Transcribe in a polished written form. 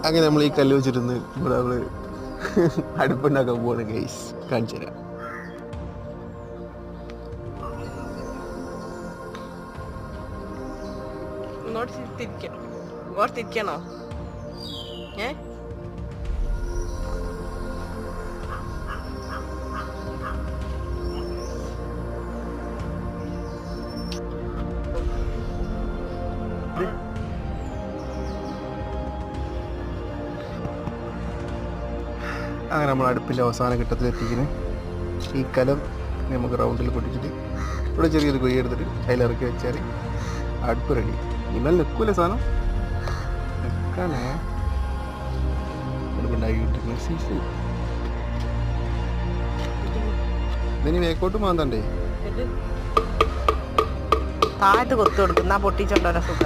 അങ്ങനെ നമ്മൾ ഈ കല്ല് വെച്ചിരുന്ന് ഇവിടെ നമ്മള് അടുപ്പുണ്ടാക്കാൻ പോവാണ് ഗൈസ്. കാണിച്ചു തരാം. തിരിക്കണോ? അങ്ങനെ നമ്മൾ അടുപ്പിൻ്റെ അവസാന ഘട്ടത്തിലെത്തിക്കുന്നു. ഈ കലം നമുക്ക് റൗണ്ടിൽ പൊട്ടിച്ചിട്ട് ഇവിടെ ചെറിയൊരു കുഴി എടുത്തിട്ട് അതിലിറക്കി വെച്ചാൽ അടുപ്പ് റെഡി. ഇന്നലെ നിൽക്കൂല സാധനം നിൽക്കാനേ അടുപ്പുണ്ടാക്കിയിട്ടിരിക്കുന്ന സീസ്. ഇതിന് വേക്കോട്ട് മാന്തണ്ടേ? താഴത്ത് കൊത്തു കൊടുക്കുന്ന പൊട്ടിച്ചോണ്ടോ സുഖ.